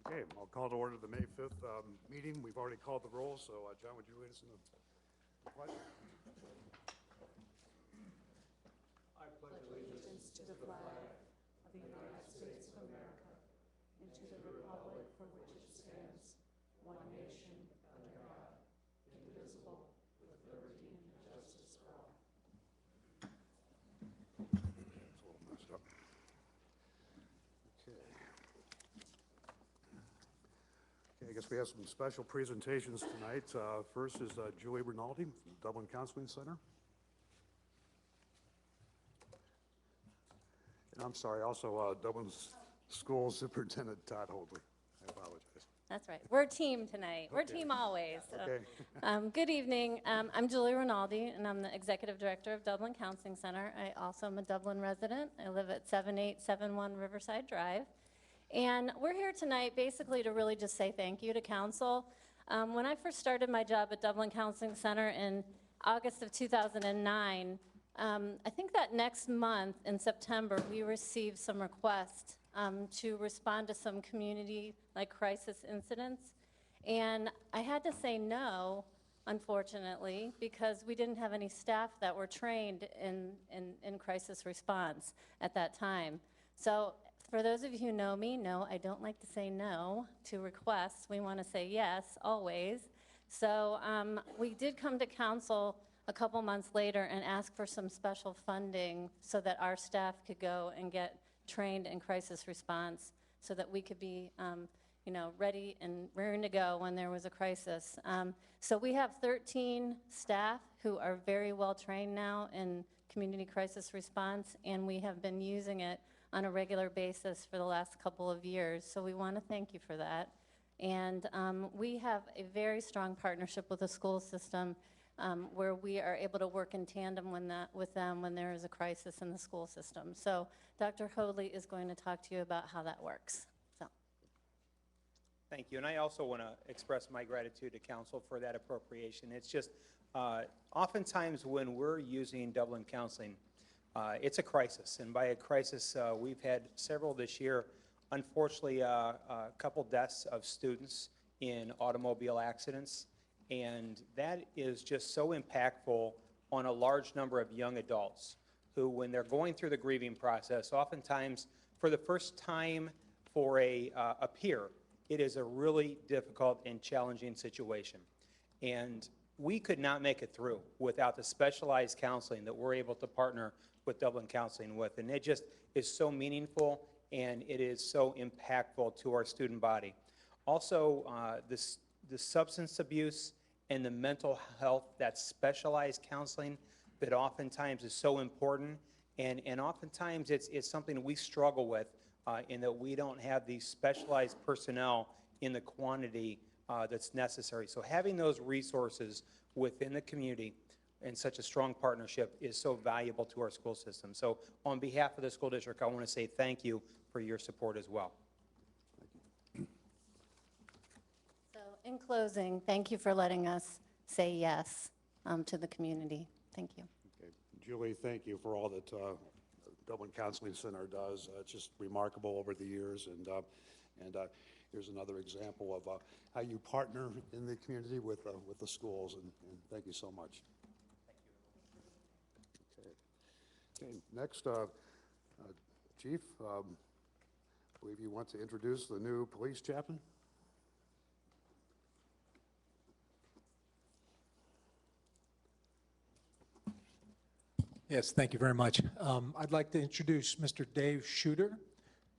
Okay, I'll call to order the May 5th meeting. We've already called the roll, so John, would you lead us in the pledge? I pledge allegiance to the flag of the United States of America and to the republic for which it stands, one nation, under God, indivisible, with liberty and justice for all. It's a little messed up. Okay. Okay, I guess we have some special presentations tonight. First is Julie Rinaldi from the Dublin Counseling Center. And I'm sorry, also Dublin School Superintendent Todd Hoadley. I apologize. That's right. We're a team tonight. We're a team always. So. Okay. Good evening. I'm Julie Rinaldi, and I'm the Executive Director of Dublin Counseling Center. I also am a Dublin resident. I live at 7871 Riverside Drive. And we're here tonight basically to really just say thank you to council. When I first started my job at Dublin Counseling Center in August of 2009, I think that next month in September, we received some requests to respond to some community crisis incidents. And I had to say no, unfortunately, because we didn't have any staff that were trained in crisis response at that time. So for those of you who know me, no, I don't like to say no to requests. We want to say yes, always. So we did come to council a couple months later and ask for some special funding so that our staff could go and get trained in crisis response so that we could be ready and raring to go when there was a crisis. So we have 13 staff who are very well trained now in community crisis response, and we have been using it on a regular basis for the last couple of years. So we want to thank you for that. And we have a very strong partnership with the school system where we are able to work in tandem with them when there is a crisis in the school system. So Dr. Hoadley is going to talk to you about how that works. So. Thank you, and I also want to express my gratitude to council for that appropriation. It's just oftentimes when we're using Dublin Counseling, it's a crisis, and by a crisis, we've had several this year. Unfortunately, a couple deaths of students in automobile accidents. And that is just so impactful on a large number of young adults who, when they're going through the grieving process, oftentimes for the first time for a peer, it is a really difficult and challenging situation. And we could not make it through without the specialized counseling that we're able to partner with Dublin Counseling with. And it just is so meaningful and it is so impactful to our student body. Also, the substance abuse and the mental health, that specialized counseling that oftentimes is so important, and oftentimes it's something we struggle with in that we don't have these specialized personnel in the quantity that's necessary. So having those resources within the community and such a strong partnership is so valuable to our school system. So on behalf of the school district, I want to say thank you for your support as well. In closing, thank you for letting us say yes to the community. Thank you. Okay. Julie, thank you for all that Dublin Counseling Center does. It's just remarkable over the years, and here's another example of how you partner in the community with the schools, and thank you so much. Thank you. Okay, next, Chief, I believe you want to introduce the new police chaplain. Yes, thank you very much. I'd like to introduce Mr. Dave Shooter.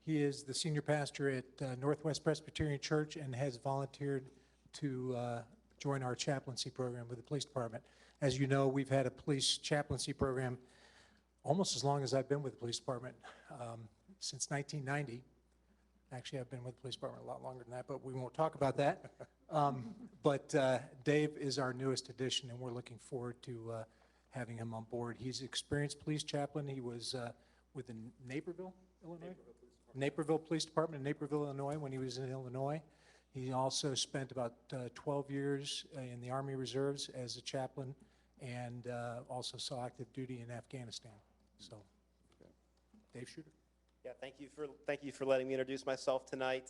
He is the senior pastor at Northwest Presbyterian Church and has volunteered to join our chaplaincy program with the police department. As you know, we've had a police chaplaincy program almost as long as I've been with the police department, since 1990. Actually, I've been with the police department a lot longer than that, but we won't talk about that. But Dave is our newest addition, and we're looking forward to having him on board. He's an experienced police chaplain. He was with the Naperville, Illinois? Naperville Police Department in Naperville, Illinois, when he was in Illinois. He also spent about 12 years in the Army Reserves as a chaplain and also saw active duty in Afghanistan. So, Dave Shooter. Yeah, thank you for letting me introduce myself tonight.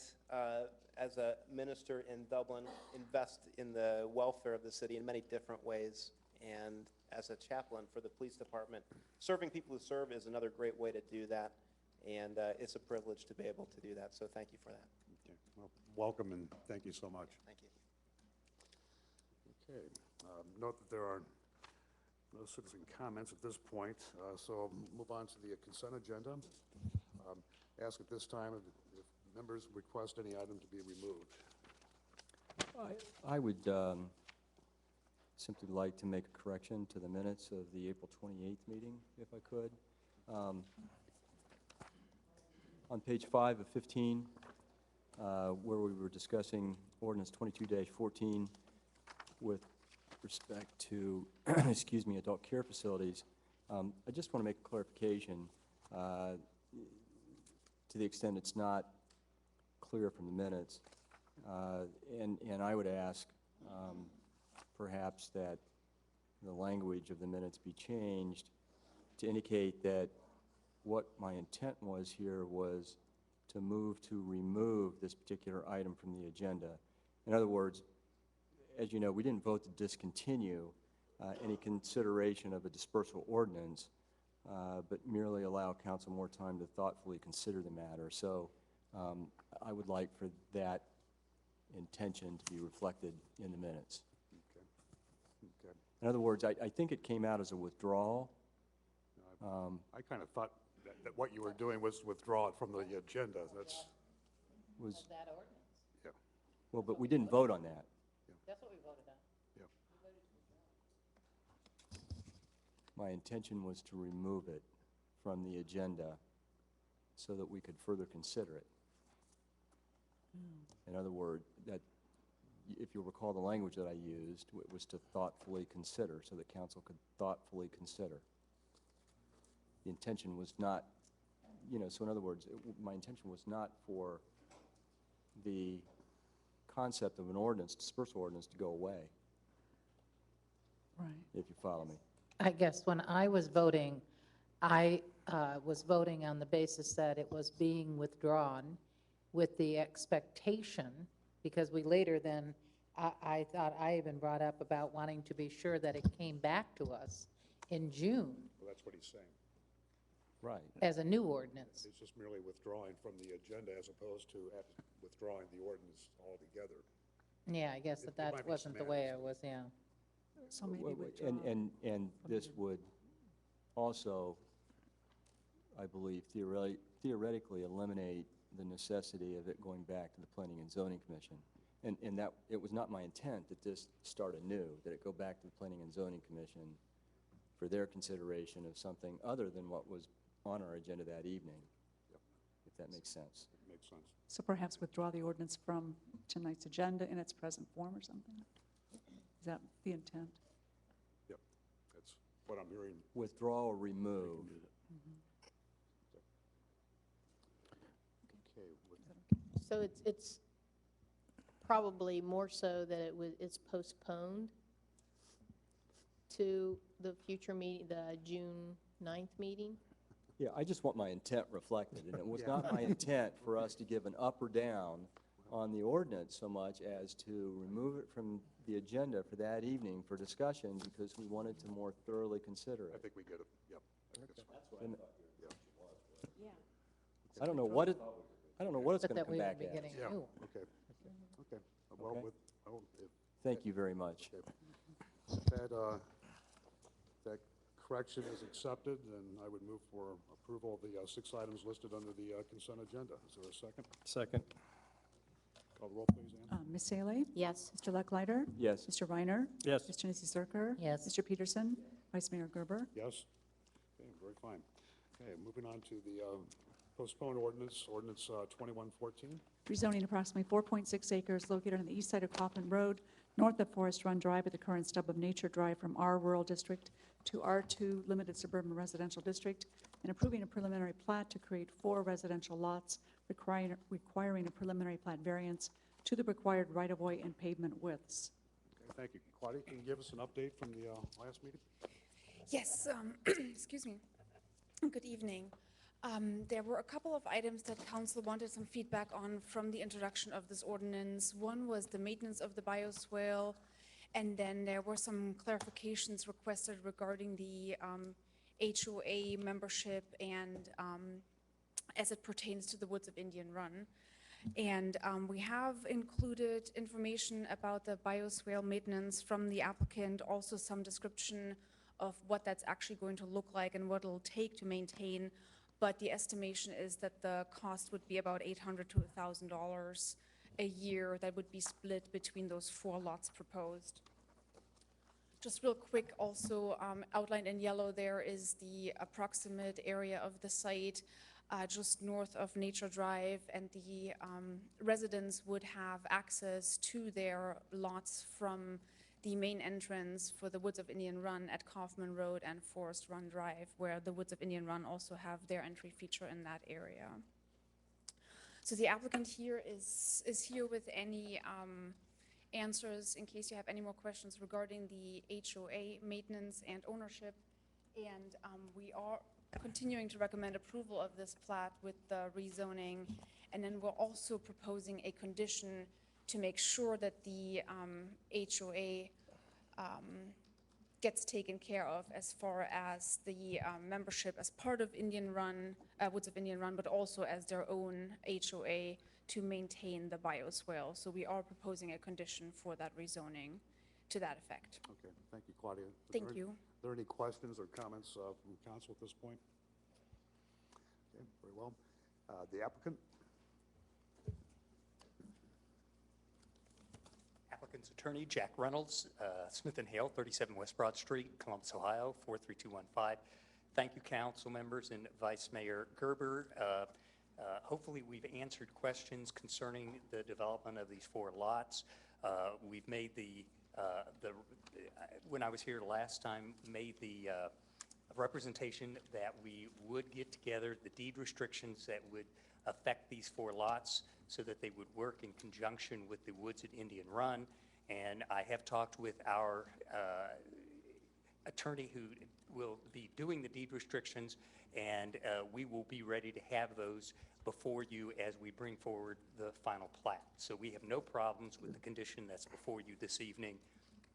As a minister in Dublin, invest in the welfare of the city in many different ways. And as a chaplain for the police department, serving people who serve is another great way to do that. And it's a privilege to be able to do that. So thank you for that. Okay. Well, welcome and thank you so much. Thank you. Okay. Note that there are no citizen comments at this point, so I'll move on to the consent agenda. Ask at this time if members request any item to be removed. I would simply like to make a correction to the minutes of the April 28th meeting, if I could. On page 5 of 15, where we were discussing ordinance 22-14 with respect to, excuse me, adult care facilities, I just want to make a clarification to the extent it's not clear from the minutes. And I would ask perhaps that the language of the minutes be changed to indicate that what my intent was here was to move to remove this particular item from the agenda. In other words, as you know, we didn't vote to discontinue any consideration of a dispersal ordinance, but merely allow council more time to thoughtfully consider the matter. So I would like for that intention to be reflected in the minutes. Okay. Okay. In other words, I think it came out as a withdrawal. I kind of thought that what you were doing was withdraw it from the agenda. That's, Was, That ordinance. yeah, well, but we didn't vote on that. That's what we voted on. yeah. My intention was to remove it from the agenda so that we could further consider it. In other words, that, if you'll recall the language that I used, it was to thoughtfully consider, so that council could thoughtfully consider. The intention was not, so in other words, my intention was not for the concept of an ordinance, dispersal ordinance, to go away, Right. if you follow me. I guess when I was voting, I was voting on the basis that it was being withdrawn with the expectation, because we later then, I thought I even brought up about wanting to be sure that it came back to us in June Well, that's what he's saying. Right. as a new ordinance. It's just merely withdrawing from the agenda as opposed to withdrawing the ordinance altogether. Yeah, I guess It that might be wasn't the way I semantics. was, yeah. So maybe Well, withdraw. And this would also, I believe, theoretically eliminate the necessity of it going back to the Planning and Zoning Commission. And that, it was not my intent that this start anew, that it go back to the Planning and Zoning Commission for their consideration of something other than what was on our agenda that evening, if that makes sense. It makes sense. So perhaps withdraw the ordinance from tonight's agenda in its present form or something? Is that the intent? Yep, that's what I'm hearing. Withdraw or remove. Okay, So it's probably more so that it's postponed to the future meeting, the June 9th meeting? Yeah, I just want my intent reflected, and it was Yeah. not my intent for us to give an up or down on the ordinance so much as to remove it from the agenda for that evening for discussion, because we wanted to more thoroughly consider I it. think we get it, yep. I think that's fine. And Yeah. I don't know what it's But going to that come we would back be at. getting Yeah, a new. okay, okay. Well, Okay. if Thank you very much. that correction is accepted, then I would move for approval of the 6 items listed under the consent agenda. Is there a second? Second. Call the roll, please, Ann. Ms. Saleh? Yes. Mr. Lucklider? Yes. Mr. Reiner? Yes. Mr. Nancy Zerker? Yes. Mr. Peterson? Vice Mayor Gerber? Yes? Okay, very fine. Okay, moving on to the postponed ordinance 2114. Rezoning approximately 4.6 acres located on the east side of Coughlin Road, north of Forest Run Drive at the current stub of Nature Drive from R Rural District to R2 Limited Suburban Residential District, and approving a preliminary plat to create 4 residential lots requiring a preliminary plat variance to the required right-of-way and pavement widths. Okay, thank you. Claudia, can you give us an update from the last meeting? Yes, excuse me. Good evening. There were a couple of items that council wanted some feedback on from the introduction of this ordinance. One was the maintenance of the bioswale, and then there were some clarifications requested regarding the HOA membership and as it pertains to the Woods of Indian Run. And we have included information about the bioswale maintenance from the applicant, also some description of what that's actually going to look like and what it'll take to maintain. But the estimation is that the cost would be about $800 to $1,000 a year that would be split between those 4 lots proposed. Just real quick, also outlined in yellow there is the approximate area of the site just north of Nature Drive, and the residents would have access to their lots from the main entrance for the Woods of Indian Run at Kaufman Road and Forest Run Drive, where the Woods of Indian Run also have their entry feature in that area. So the applicant here is here with any answers in case you have any more questions regarding the HOA maintenance and ownership. And we are continuing to recommend approval of this plat with the rezoning. And then we're also proposing a condition to make sure that the HOA gets taken care of as far as the membership as part of Indian Run, Woods of Indian Run, but also as their own HOA to maintain the bioswale. So we are proposing a condition for that rezoning to that effect. Okay, thank you, Claudia. Thank you. Are there any questions or comments from council at this point? Okay, very well. The applicant? Applicant's attorney, Jack Reynolds, Smith & Hale, 37 West Broad Street, Columbus, Ohio, 43215. Thank you, council members and Vice Mayor Gerber. Hopefully we've answered questions concerning the development of these 4 lots. We've made when I was here last time, made the representation that we would get together the deed restrictions that would affect these 4 lots so that they would work in conjunction with the Woods at Indian Run. And I have talked with our attorney who will be doing the deed restrictions, and we will be ready to have those before you as we bring forward the final plat. So we have no problems with the condition that's before you this evening.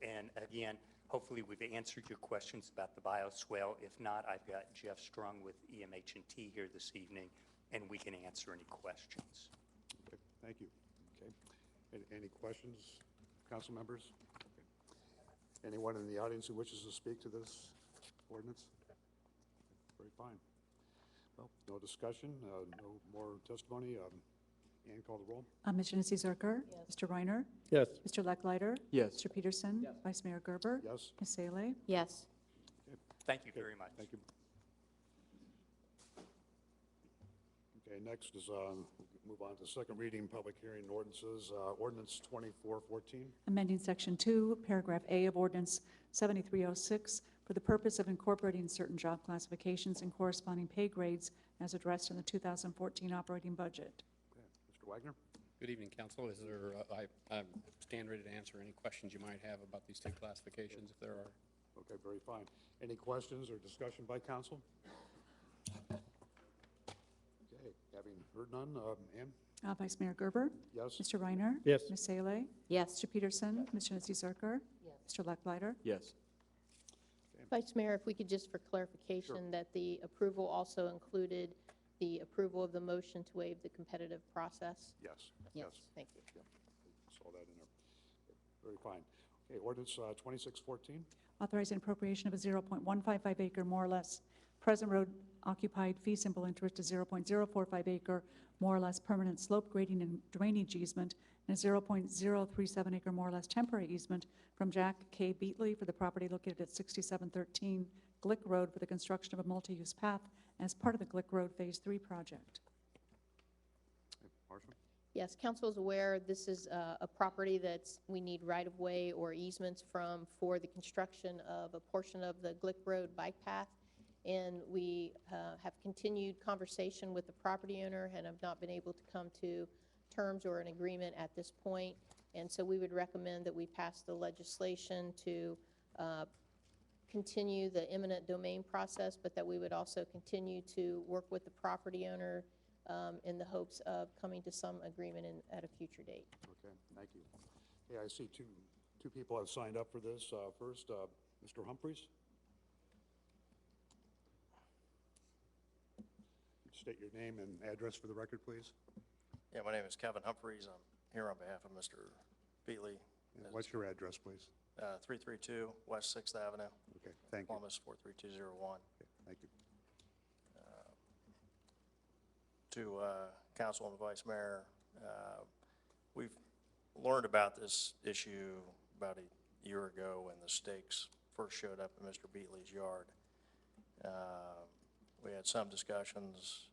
And again, hopefully we've answered your questions about the bioswale. If not, I've got Jeff Strung with EMH&T here this evening, and we can answer any questions. Okay, thank you. Okay. Any questions, council members? Okay. Anyone in the audience who wishes to speak to this ordinance? Very fine. Well, no discussion, no more testimony. Ann, call the roll. Ms. Janice Zerker. Yes. Mr. Reiner. Yes. Mr. Lecklider. Yes. Mr. Peterson. Vice Mayor Gerber. Yes. Ms. Salee. Yes. Thank you very much. Thank you. Okay, next is, move on to second reading, public hearing ordinances. Ordinance 2414. Amending Section 2, Paragraph A of Ordinance 7306 for the purpose of incorporating certain job classifications and corresponding pay grades as addressed in the 2014 operating budget. Okay, Mr. Wagner? Good evening, Council. Is there, I stand ready to answer any questions you might have about these 2 classifications, if there are. Okay, very fine. Any questions or discussion by council? Okay, having heard none, Ann? Vice Mayor Gerber. Yes? Mr. Reiner. Yes. Ms. Salee. Yes. Mr. Peterson. Ms. Janice Zerker. Mr. Lecklider. Yes. Vice Mayor, if we could just for clarification, that the approval also included the approval of the motion to waive the competitive process? Yes. Thank you. Yep, saw that in there. Very fine. Okay, ordinance 2614. Authorizing appropriation of a 0.155 acre, more or less, present road occupied fee simple interest to 0.045 acre, more or less permanent slope grading and drainage easement, and a 0.037 acre, more or less temporary easement from Jack K. Beatley for the property located at 6713 Glick Road for the construction of a multi-use path as part of the Glick Road Phase 3 project. Okay, Marshall? Yes, council is aware this is a property that's, we need right-of-way or easements from for the construction of a portion of the Glick Road bike path. And we have continued conversation with the property owner and have not been able to come to terms or an agreement at this point. And so we would recommend that we pass the legislation to continue the eminent domain process, but that we would also continue to work with the property owner in the hopes of coming to some agreement at a future date. Okay, thank you. Okay, I see two people have signed up for this. First, Mr. Humphreys. State your name and address for the record, please. Yeah, my name is Kevin Humphreys. I'm here on behalf of Mr. Beatley. And what's your address, please? 332 West 6th Avenue, Okay, thank you. Columbus 43201. Okay, thank you. To Council and Vice Mayor, we've learned about this issue about a year ago when the stakes first showed up in Mr. Beatley's yard. We had some discussions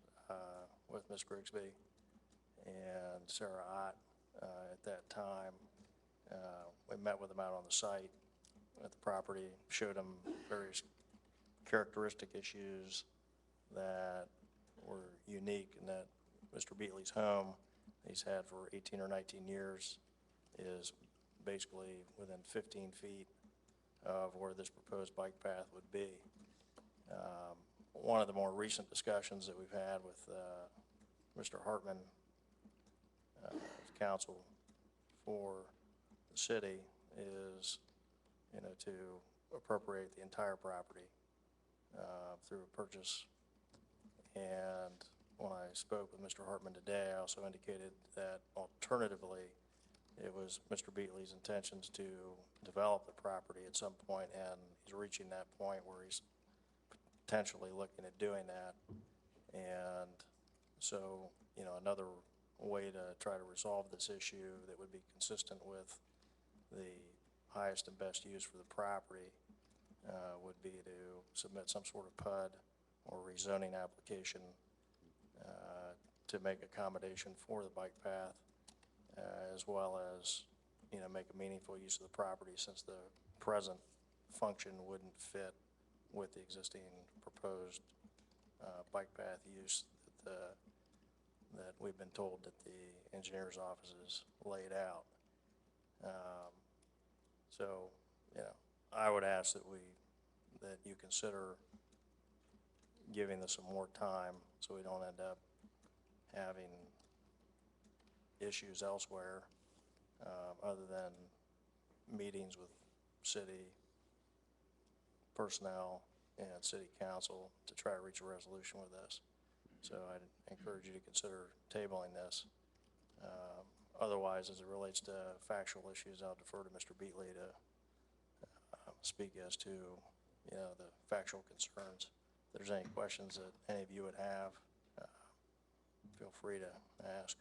with Ms. Grigsby and Sarah Ott at that time. We met with them out on the site at the property, showed them various characteristic issues that were unique in that Mr. Beatley's home he's had for 18 or 19 years is basically within 15 feet of where this proposed bike path would be. One of the more recent discussions that we've had with Mr. Hartman, counsel for the city, is, to appropriate the entire property through a purchase. And when I spoke with Mr. Hartman today, I also indicated that alternatively, it was Mr. Beatley's intentions to develop the property at some point, and he's reaching that point where he's potentially looking at doing that. And so, another way to try to resolve this issue that would be consistent with the highest and best use for the property would be to submit some sort of PUD or rezoning application to make accommodation for the bike path, as well as, make a meaningful use of the property, since the present function wouldn't fit with the existing proposed bike path use that we've been told that the engineer's office has laid out. So, I would ask that you consider giving this some more time so we don't end up having issues elsewhere other than meetings with city personnel and city council to try to reach a resolution with this. So I'd encourage you to consider tabling this. Otherwise, as it relates to factual issues, I'll defer to Mr. Beatley to speak as to, the factual concerns. If there's any questions that any of you would have, feel free to ask.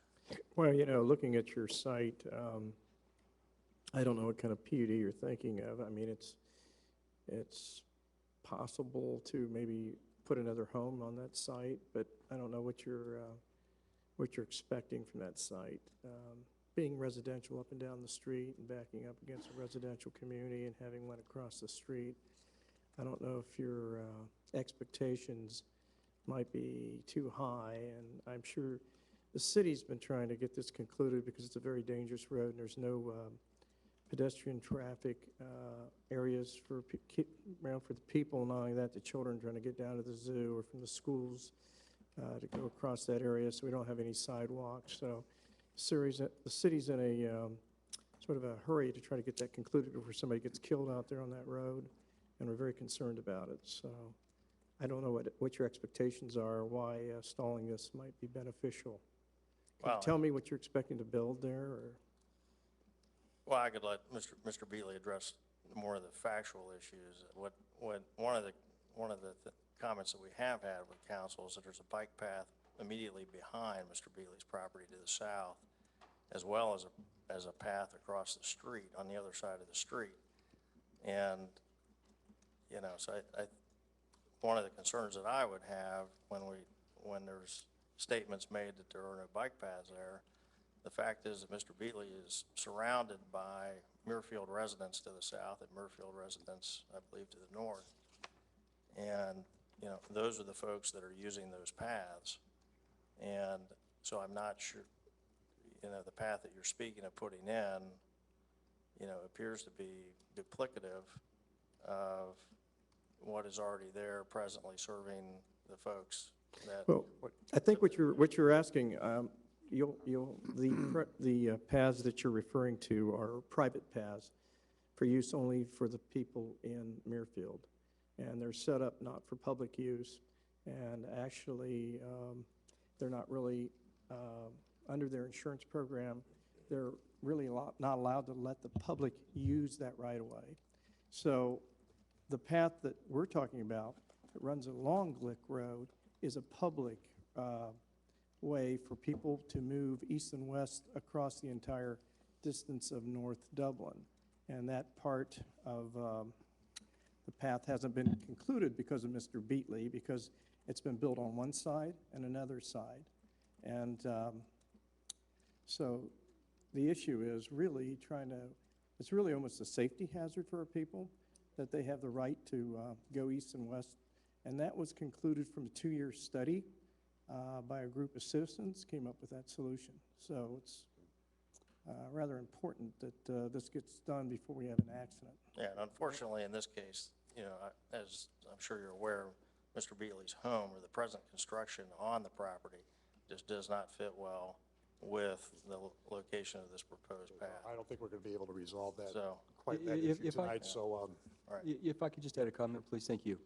Well, looking at your site, I don't know what kind of PUD you're thinking of. I mean, it's possible to maybe put another home on that site, but I don't know what you're expecting from that site. Being residential up and down the street and backing up against a residential community and having one across the street, I don't know if your expectations might be too high, and I'm sure the city's been trying to get this concluded because it's a very dangerous road and there's no pedestrian traffic areas around for the people, not only that, the children trying to get down to the zoo or from the schools to go across that area, so we don't have any sidewalks. So the city's in a sort of a hurry to try to get that concluded before somebody gets killed out there on that road, and we're very concerned about it. So I don't know what your expectations are, why stalling this might be beneficial. Can you tell me what you're expecting to build there? Or? Well, I could let Mr. Beatley address more of the factual issues. One of the comments that we have had with council is that there's a bike path immediately behind Mr. Beatley's property to the south, as well as a path across the street on the other side of the street. And, so one of the concerns that I would have when there's statements made that there are no bike paths there, the fact is that Mr. Beatley is surrounded by Muirfield residents to the south and Muirfield residents, I believe, to the north. And, those are the folks that are using those paths. And so I'm not sure, the path that you're speaking of putting in, appears to be duplicative of what is already there presently serving the folks that, Well, I think what you're asking, the paths that you're referring to are private paths for use only for the people in Muirfield. And they're set up not for public use. And actually, they're not really, under their insurance program, they're really not allowed to let the public use that right away. So the path that we're talking about that runs along Glick Road is a public way for people to move east and west across the entire distance of North Dublin. And that part of the path hasn't been concluded because of Mr. Beatley, because it's been built on one side and another side. And so the issue is really it's really almost a safety hazard for our people that they have the right to go east and west. And that was concluded from a 2-year study by a group of citizens, came up with that solution. So it's rather important that this gets done before we have an accident. yeah, and unfortunately, in this case, you know, as I'm sure you're aware, Mr. Beatley's home or the present construction on the property just does not fit well with the location of this proposed path. I don't think we're going to be able to resolve that So, quite that If- issue if I- tonight, so, If I could just add a comment, please, thank you.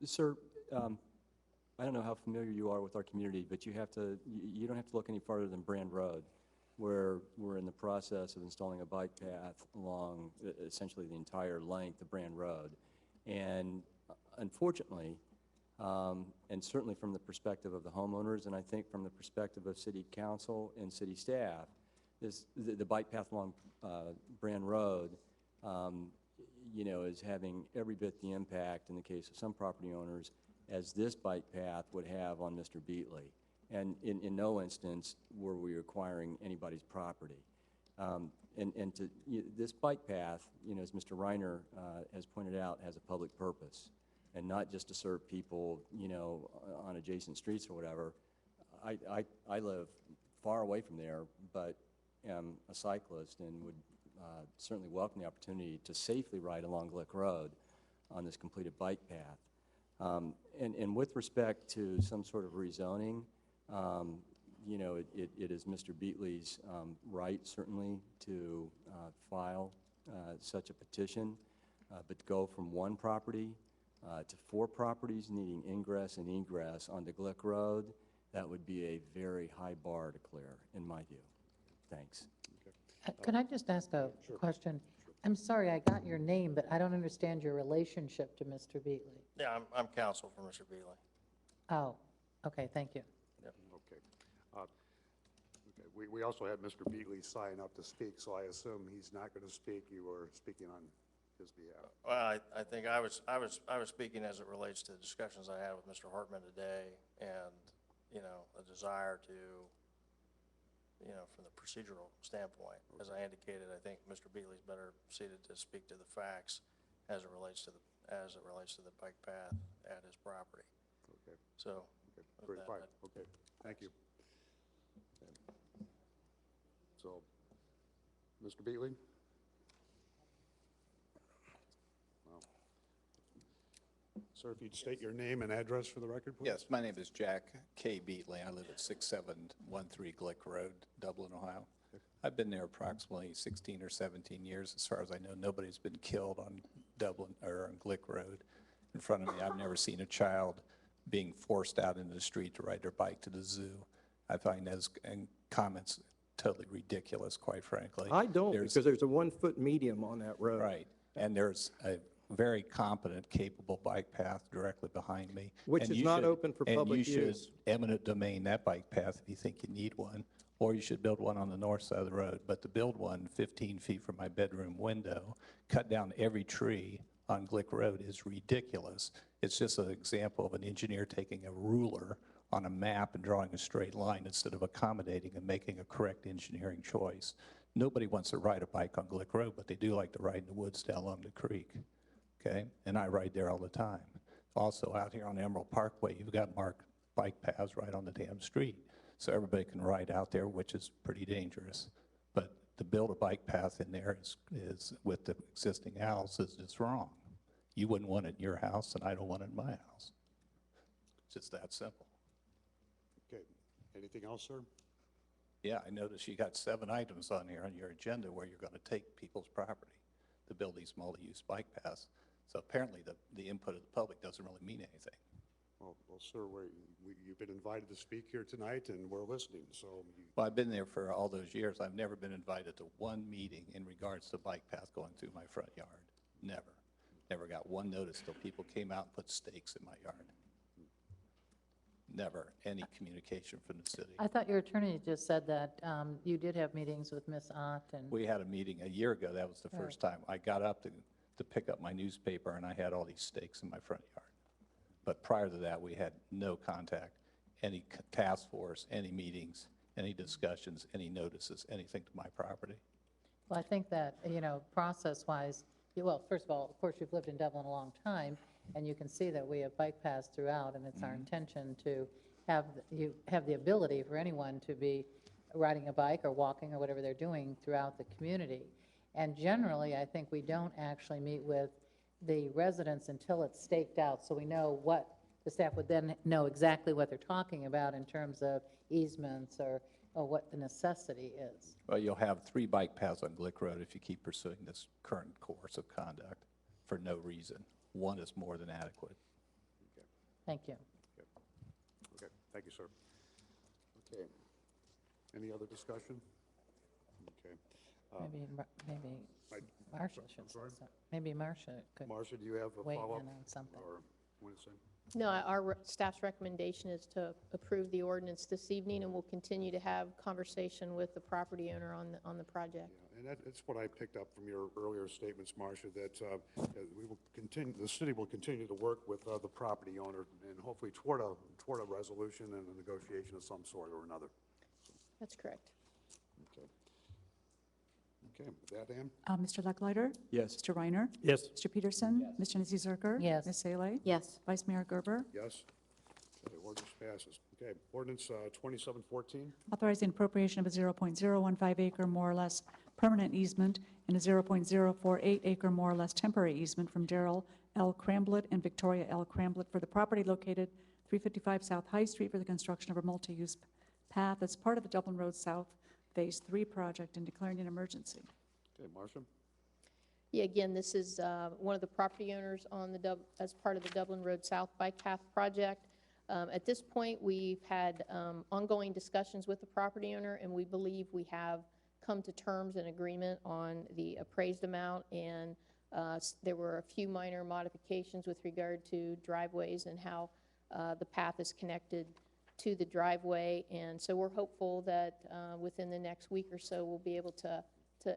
Sir, I don't know how familiar you are with our community, but you don't have to look any farther than Brand Road, where we're in the process of installing a bike path along essentially the entire length of Brand Road. And unfortunately, and certainly from the perspective of the homeowners, and I think from the perspective of city council and city staff, the bike path along Brand Road, you know, is having every bit the impact in the case of some property owners as this bike path would have on Mr. Beatley. And in no instance were we acquiring anybody's property. This bike path, you know, as Mr. Reiner has pointed out, has a public purpose, and not just to serve people, you know, on adjacent streets or whatever. I live far away from there, but am a cyclist and would certainly welcome the opportunity to safely ride along Glick Road on this completed bike path. And with respect to some sort of rezoning, you know, it is Mr. Beatley's right, certainly, to file such a petition, but to go from one property to 4 properties needing ingress and egress onto Glick Road, that would be a very high bar to clear, in my view. Thanks. Could I just ask a question? I'm sorry, I got your name, but I don't understand your relationship to Mr. Beatley. yeah, I'm counsel for Mr. Beatley. Oh, okay, thank you. okay. We also had Mr. Beatley sign up to speak, so I assume he's not going to speak. You were speaking on his behalf. Well, I think I was speaking as it relates to the discussions I had with Mr. Hartman today, and, you know, a desire to, you know, from the procedural standpoint, as I indicated, I think Mr. Beatley's better suited to speak to the facts as it relates to the bike path at his property. Okay. So, Okay. with Very that, fine. Okay. Thank you. So, Mr. Beatley? Wow. Sir, if you'd state your name and address for the record, please. Yes, my name is Jack K. Beatley. I live at 6713 Glick Road, Dublin, Ohio. I've been there approximately 16 or 17 years. As far as I know, nobody's been killed on Dublin or on Glick Road in front of me. I've never seen a child being forced out into the street to ride their bike to the zoo. I find those comments totally ridiculous, quite frankly. I don't, because there's a 1-foot medium on that road. Right, and there's a very competent, capable bike path directly behind me. Which And is you not should- open for public And you use. should eminent domain that bike path if you think you need one, or you should build one on the north side of the road. But to build one 15 feet from my bedroom window, cut down every tree on Glick Road is ridiculous. It's just an example of an engineer taking a ruler on a map and drawing a straight line instead of accommodating and making a correct engineering choice. Nobody wants to ride a bike on Glick Road, but they do like to ride in the woods down along the creek, okay? And I ride there all the time. Also, out here on Emerald Parkway, you've got marked bike paths right on the damn street, so everybody can ride out there, which is pretty dangerous. But to build a bike path in there is with the existing houses, it's wrong. You wouldn't want it in your house, and I don't want it in my house. It's just that simple. Okay, anything else, sir? Yeah, I noticed you got 7 items on here on your agenda where you're going to take people's property to build these multi-use bike paths. So apparently, the input of the public doesn't really mean anything. Well, sir, you've been invited to speak here tonight, and we're listening, so Well, I've been there for all those years. I've never been invited to one meeting in regards to bike path going through my front yard. Never. Never got one notice till people came out and put stakes in my yard. Never any communication from the city. I thought your attorney just said that you did have meetings with Ms. Ott and, We had a meeting a year ago. That was the first time. I got up to pick up my newspaper, and I had all these stakes in my front yard. But prior to that, we had no contact, any task force, any meetings, any discussions, any notices, anything to my property. well, I think that, you know, process-wise, well, first of all, of course, you've lived in Dublin a long time, and you can see that we have bike paths throughout, and it's our intention to have the ability for anyone to be riding a bike or walking or whatever they're doing throughout the community. And generally, I think we don't actually meet with the residents until it's staked out, so we know what, the staff would then know exactly what they're talking about in terms of easements or what the necessity is. Well, you'll have 3 bike paths on Glick Road if you keep pursuing this current course of conduct for no reason. 1 is more than adequate. Thank you. okay, thank you, sir. Okay, any other discussion? Okay. Maybe I- Marcia I'm should say sorry? something. Maybe Marcia could Marcia, do you have a weigh in follow-up? on something. Or want to say? No, our staff's recommendation is to approve the ordinance this evening, and we'll continue to have conversation with the property owner on the project. Yeah, and that's what I picked up from your earlier statements, Marcia, that we will continue, the city will continue to work with the property owner and hopefully toward a resolution and a negotiation of some sort or another. That's correct. Okay. Okay, with that, Ann? Mr. Lucklider? Yes. Mr. Reiner? Yes. Mr. Peterson? Ms. Janice Zerker? Yes. Ms. Salee? Yes. Vice Mayor Gerber? Yes. Okay, ordinance passes. Okay, ordinance 2714. Authorizing appropriation of a 0.015 acre more or less permanent easement and a 0.048 acre more or less temporary easement from Darrell L. Cramblett and Victoria L. Cramblett for the property located 355 South High Street for the construction of a multi-use path as part of the Dublin Road South Phase 3 project and declaring an emergency. Okay, Marcia? Yeah, again, this is one of the property owners on the, as part of the Dublin Road South Bike Path project. At this point, we've had ongoing discussions with the property owner, and we believe we have come to terms and agreement on the appraised amount, and there were a few minor modifications with regard to driveways and how the path is connected to the driveway, and so we're hopeful that within the next week or so, we'll be able to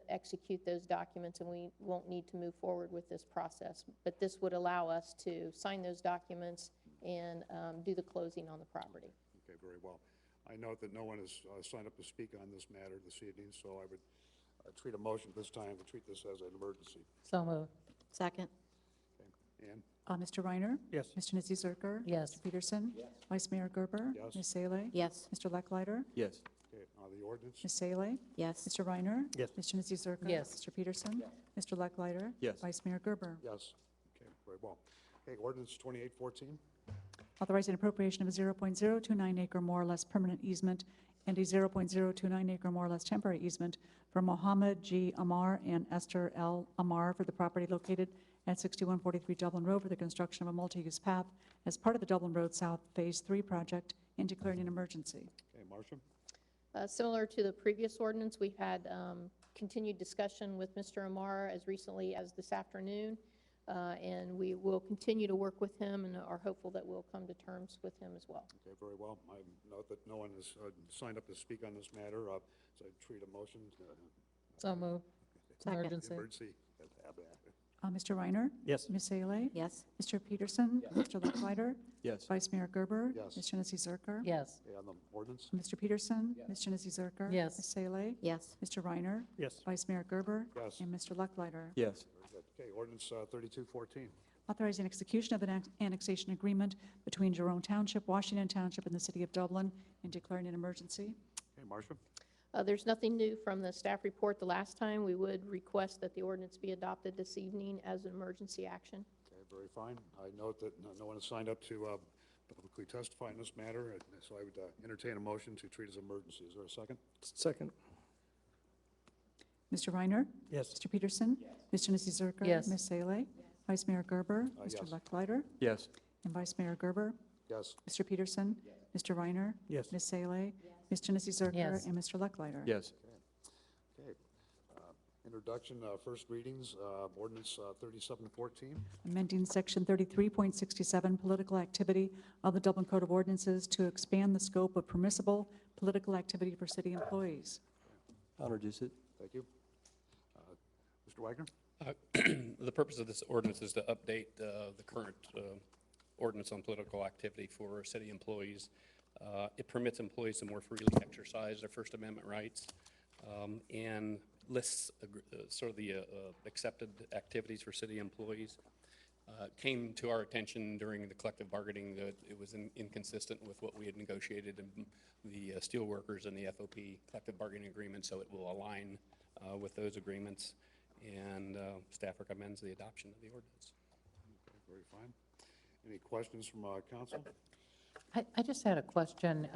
execute those documents, and we won't need to move forward with this process. But this would allow us to sign those documents and do the closing on the property. Okay, very well. I note that no one has signed up to speak on this matter this evening, so I would treat a motion at this time to treat this as an emergency. So moved. Second. Okay, Ann? Mr. Reiner? Yes. Ms. Janice Zerker? Yes. Mr. Peterson? Vice Mayor Gerber? Yes. Ms. Salee? Yes. Mr. Lucklider? Yes. Okay, the ordinance? Ms. Salee? Yes. Mr. Reiner? Yes. Ms. Janice Zerker? Yes. Mr. Peterson? Mr. Lucklider? Yes. Vice Mayor Gerber? Yes. Okay, very well. Okay, ordinance 2814. Authorizing appropriation of a 0.029 acre more or less permanent easement and a 0.029 acre more or less temporary easement for Mohammed G. Amar and Esther L. Amar for the property located at 6143 Dublin Road for the construction of a multi-use path as part of the Dublin Road South Phase 3 project and declaring an emergency. Okay, Marcia? Similar to the previous ordinance, we've had continued discussion with Mr. Amar as recently as this afternoon, and we will continue to work with him and are hopeful that we'll come to terms with him as well. Okay, very well. I note that no one has signed up to speak on this matter, so I treat a motion. So moved. Second. Emergency. Emergency. Mr. Reiner? Yes. Ms. Salee? Yes. Mr. Peterson? Mr. Lucklider? Yes. Vice Mayor Gerber? Yes. Ms. Janice Zerker? Yes. Okay, on the ordinance? Mr. Peterson? Ms. Janice Zerker? Yes. Ms. Salee? Yes. Mr. Reiner? Yes. Vice Mayor Gerber? Yes. And Mr. Lucklider? Yes. Very good. Okay, ordinance 3214. Authorizing execution of an annexation agreement between Jerome Township, Washington Township, and the City of Dublin, and declaring an emergency. Okay, Marcia? There's nothing new from the staff report the last time. We would request that the ordinance be adopted this evening as an emergency action. Okay, Very fine. I note that no one has signed up to publicly testify in this matter, so I would entertain a motion to treat as emergency. Is there a second? Second. Mr. Reiner? Yes. Mr. Peterson? Ms. Janice Zerker? Yes. Ms. Salee? Vice Mayor Gerber? Mr. Yes. Lucklider? Yes. And Vice Mayor Gerber? Yes. Mr. Peterson? Mr. Reiner? Yes. Ms. Salee? Ms. Janice Zerker? Yes. And Mr. Lucklider? Yes. Okay. Introduction, first readings, ordinance 3714. Amending Section 33.67, political activity of the Dublin Code of Ordinances to expand the scope of permissible political activity for city employees. I'll introduce it. Thank you. Mr. Wagner? The purpose of this ordinance is to update the current ordinance on political activity for city employees. It permits employees to more freely exercise their First Amendment rights and lists sort of the accepted activities for city employees. Came to our attention during the collective bargaining that it was inconsistent with what we had negotiated in the steelworkers and the FOP collective bargaining agreement, so it will align with those agreements, and staff recommends the adoption of the ordinance. Okay, very fine. Any questions from council? I just had a question.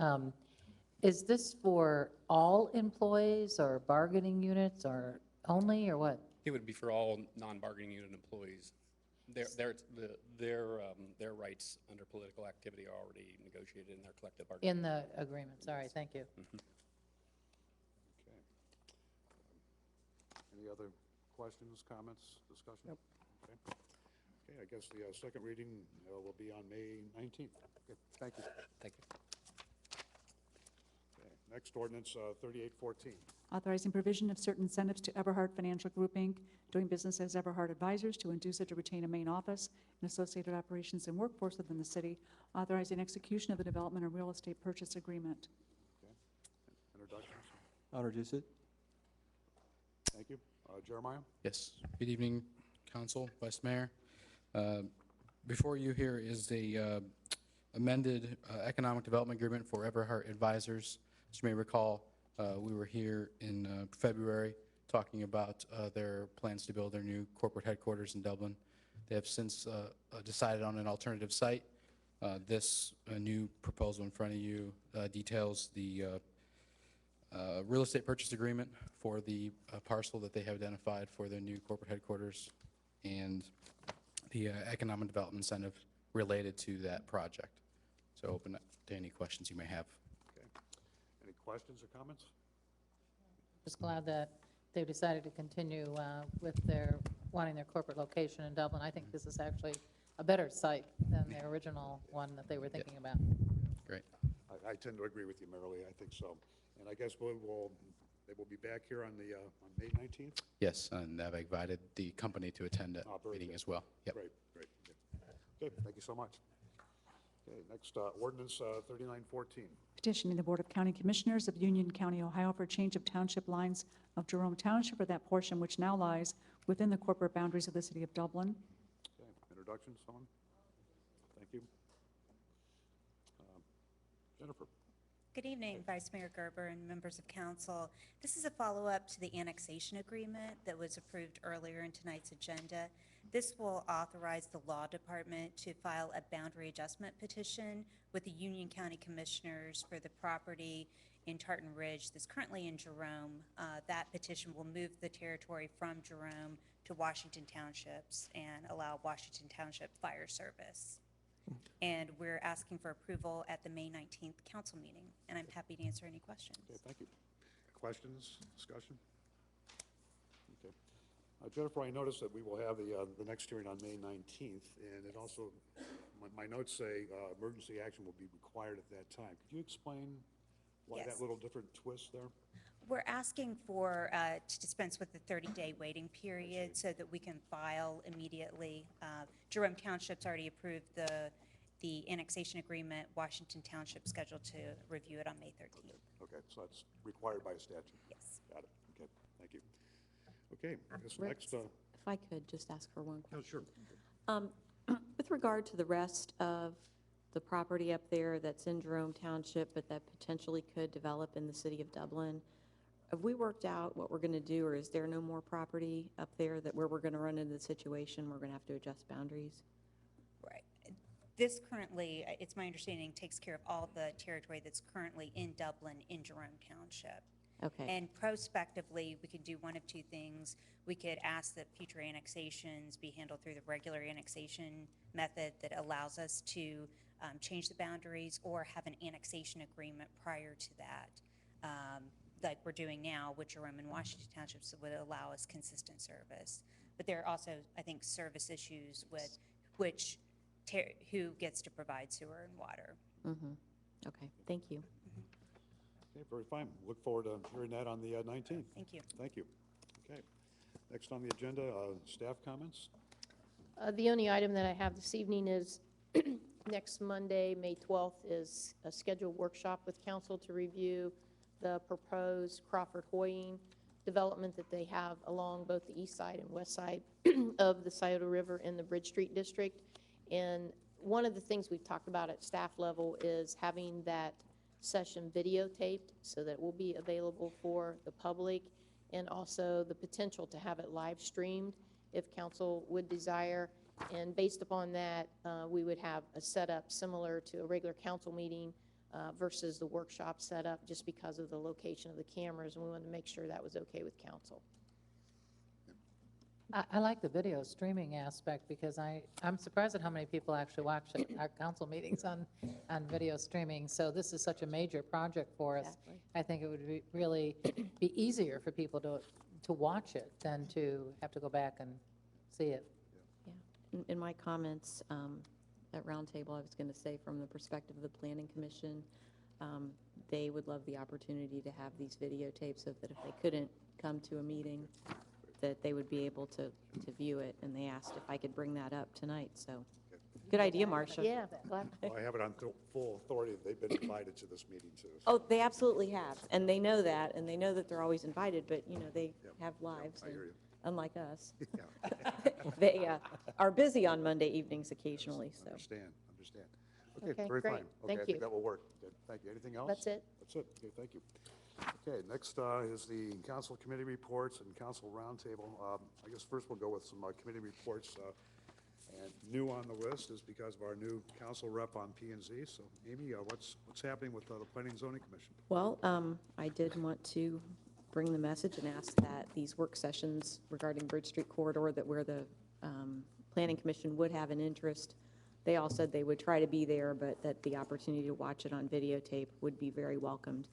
Is this for all employees or bargaining units or only, or what? It would be for all non-bargaining unit employees. Their rights under political activity are already negotiated in their collective bargaining. In the agreement, sorry, thank you. Okay. Any other questions, comments, discussion? Nope. Okay. Okay, I guess the second reading will be on May 19th. Okay, thank you. Thank you. Okay, next ordinance, 3814. Authorizing provision of certain incentives to Everhart Financial Group, Inc., doing business as Everhart Advisors, to induce it to retain a main office and associated operations and workforce within the city. Authorizing execution of the development and real estate purchase agreement. Okay. Introductions? I'll introduce it. Thank you. Jeremiah? Yes. Good evening, Council, Vice Mayor. Before you here is the amended economic development agreement for Everhart Advisors. As you may recall, we were here in February talking about their plans to build their new corporate headquarters in Dublin. They have since decided on an alternative site. This new proposal in front of you details the real estate purchase agreement for the parcel that they have identified for their new corporate headquarters and the economic development incentive related to that project. So open up to any questions you may have. Okay. Any questions or comments? Just glad that they've decided to continue with wanting their corporate location in Dublin. I think this is actually a better site than the original one that they were thinking about. Great. I tend to agree with you, Marilee. I think so. And I guess they will be back here on May 19th? Yes, and I've invited the company to attend that Very meeting good. as well. Yep. Great, great. Okay, thank you so much. Okay, next ordinance 3914. Petitioning the Board of County Commissioners of Union County, Ohio for change of township lines of Jerome Township or that portion which now lies within the corporate boundaries of the city of Dublin. Okay, introduction, someone? Thank you. Jennifer? Good evening, Vice Mayor Gerber and members of council. This is a follow-up to the annexation agreement that was approved earlier in tonight's agenda. This will authorize the law department to file a boundary adjustment petition with the Union County Commissioners for the property in Tartan Ridge that's currently in Jerome. That petition will move the territory from Jerome to Washington Townships and allow Washington Township Fire Service. And we're asking for approval at the May 19th council meeting, and I'm happy to answer any questions. Okay, thank you. Questions, discussion? Okay. Jennifer, I noticed that we will have the next hearing on May 19th, and it also, my notes say emergency action will be required at that time. Could you explain why Yes. that little different twist there? We're asking for, to dispense with the 30-day waiting period so that we can file immediately. Jerome Township's already approved the annexation agreement. Washington Township scheduled to review it on May 13th. Okay, so that's required by statute? Yes. Got it, okay, thank you. Okay, this Rick, next, If I could just ask for one oh, question. sure. With regard to the rest of the property up there that's in Jerome Township, but that potentially could develop in the city of Dublin, have we worked out what we're going to do, or is there no more property up there that where we're going to run into the situation we're going to have to adjust boundaries? This currently, it's my understanding, takes care of all the territory that's currently in Dublin in Jerome Township. Okay. And prospectively, we could do one of two things. We could ask that future annexations be handled through the regular annexation method that allows us to change the boundaries, or have an annexation agreement prior to that, like we're doing now with Jerome and Washington Townships, that would allow us consistent service. But there are also, I think, service issues with who gets to provide sewer and water. Okay, thank you. Okay, very fine. Look forward to hearing that on the 19th. Thank you. Thank you. Okay. Next on the agenda, staff comments. The only item that I have this evening is next Monday, May 12th, is a scheduled workshop with council to review the proposed Crawford Hoying development that they have along both the east side and west side of the Scioto River in the Bridge Street District. And one of the things we've talked about at staff level is having that session videotaped so that it will be available for the public, and also the potential to have it live streamed if council would desire. And based upon that, we would have a setup similar to a regular council meeting versus the workshop setup, just because of the location of the cameras, and we wanted to make sure that was okay with council. I like the video streaming aspect, because I'm surprised at how many people actually watch our council meetings on video streaming. So this is such a major project for us. Exactly. I think it would really be easier for people to watch it than to have to go back and see it. Yeah. In my comments at Roundtable, I was going to say, from the perspective of the Planning Commission, they would love the opportunity to have these videotapes, so that if they couldn't come to a meeting, that they would be able to view it. And they asked if I could bring that up tonight, so good idea, Marcia. Yeah, glad. Well, I have it on full authority that they've been invited to this meeting too. Oh, they absolutely have, and they know that, and they know that they're always invited, but, they Yep. have lives, I hear you. unlike us. Yeah. They are busy on Monday evenings occasionally, so. Understand. Okay, very great. fine. Okay, Thank I you. think that will work. Good. Thank you. Anything else? That's it. That's it. Okay, thank you. Okay, next is the council committee reports and council roundtable. I guess first we'll go with some committee reports. And new on the list is because of our new council rep on P&Z. So Amy, what's happening with the Planning and Zoning Commission? Well, I did want to bring the message and ask that these work sessions regarding Bridge Street corridor, that where the Planning Commission would have an interest, they all said they would try to be there, but that the opportunity to watch it on videotape would be very welcomed.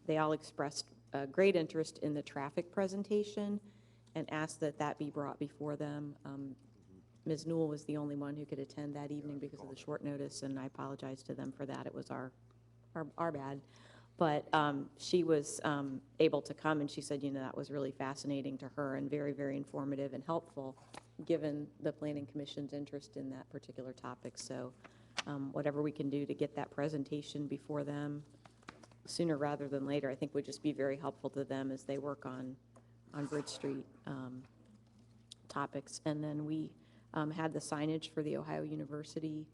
They all expressed great interest in the traffic presentation and asked that that be brought before them. Ms. Newell was the only one who could attend that evening because of the short notice, and I apologize to them for that. It was our bad. But she was able to come, and she said, that was really fascinating to her and very, very informative and helpful, given the Planning Commission's interest in that particular topic. So whatever we can do to get that presentation before them sooner rather than later, I think would just be very helpful to them as they work on Bridge Street topics. And then we had the signage for the Ohio University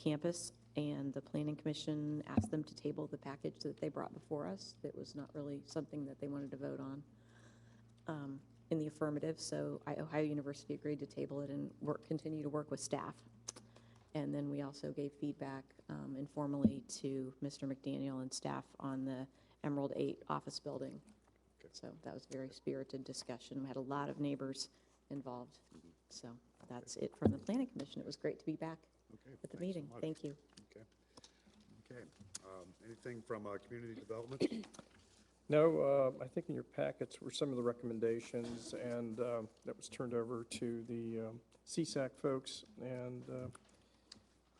campus, and the Planning Commission asked them to table the package that they brought before us. That was not really something that they wanted to vote on in the affirmative. So Ohio University agreed to table it and continue to work with staff. And then we also gave feedback informally to Mr. McDaniel and staff on the Emerald 8 office building. Okay. So that was a very spirited discussion. We had a lot of neighbors involved. So that's it from the Planning Commission. It was great to be back Okay, at the thanks so meeting. much. Thank you. Okay. Anything from community development? No, I think in your packets were some of the recommendations, and that was turned over to the CSAC folks, and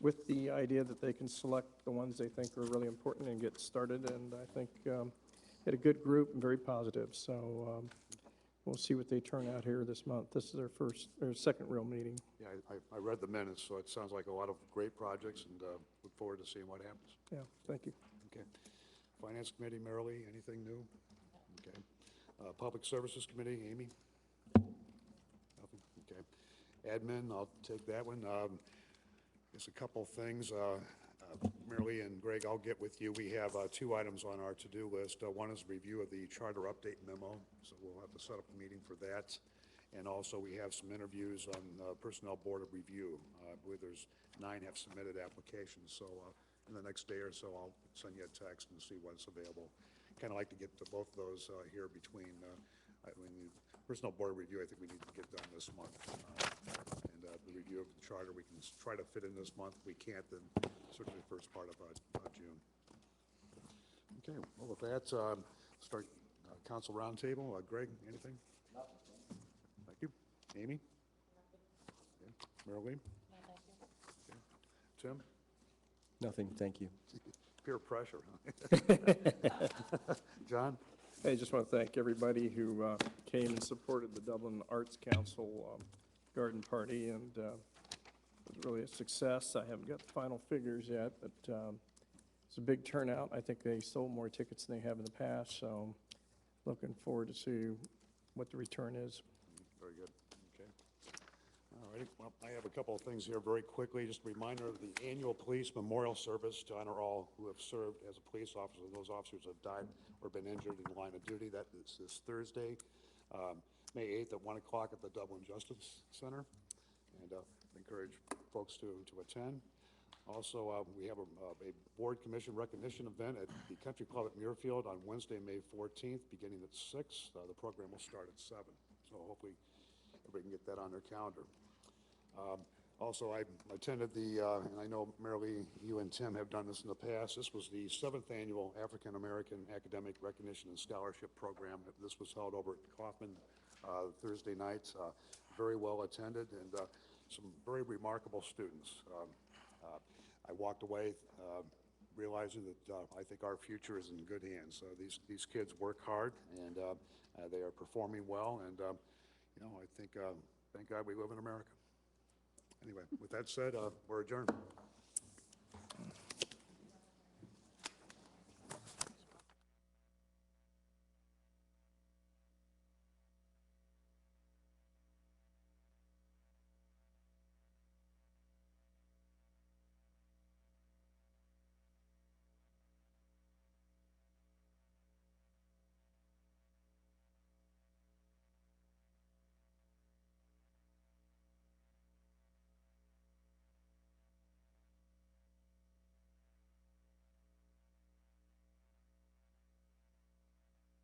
with the idea that they can select the ones they think are really important and get started. And I think had a good group and very positive. So we'll see what they turn out here this month. This is their second real meeting. Yeah, I read the minutes, so it sounds like a lot of great projects, and look forward to seeing what happens. Yeah, thank you. Okay. Finance Committee, Marilee, anything new? Okay. Public Services Committee, Amy? Nothing? Okay. Admin, I'll take that one. Just a couple things. Marilee and Greg, I'll get with you. We have 2 items on our to-do list. One is review of the charter update memo, so we'll have to set up a meeting for that. And also, we have some interviews on Personnel Board of Review. I believe there's 9 have submitted applications, so in the next day or so, I'll send you a text and see what's available. Kind of like to get to both of those here between, Personnel Board of Review, I think we need to get done this month. And the review of the charter, we can try to fit in this month. If we can't, then certainly the first part of June. Okay, well, with that, start council roundtable. Greg, anything? Thank you. Amy? Okay. Marilyn? Okay. Tim? Nothing, thank you. Peer pressure, huh? John? I just want to thank everybody who came and supported the Dublin Arts Council garden party, and it was really a success. I haven't got the final figures yet, but it's a big turnout. I think they sold more tickets than they have in the past, so looking forward to see what the return is. Very good. Okay. All righty. Well, I have a couple of things here very quickly. Just a reminder of the annual police memorial service to honor all who have served as a police officer. Those officers have died or been injured in the line of duty. That is this Thursday, May 8th at 1 o'clock at the Dublin Justice Center. And encourage folks to attend. Also, we have a board commission recognition event at the Country Club at Muirfield on Wednesday, May 14th, beginning at 6. The program will start at 7. So hopefully everybody can get that on their calendar. Also, I attended and I know, Marilee, you and Tim have done this in the past. This was the 7th annual African American Academic Recognition and Scholarship Program. This was held over at Kaufman Thursday night. Very well attended, and some very remarkable students. I walked away realizing that I think our future is in good hands. These kids work hard, and they are performing well, and I think, thank God we live in America. Anyway, with that said, we're adjourned.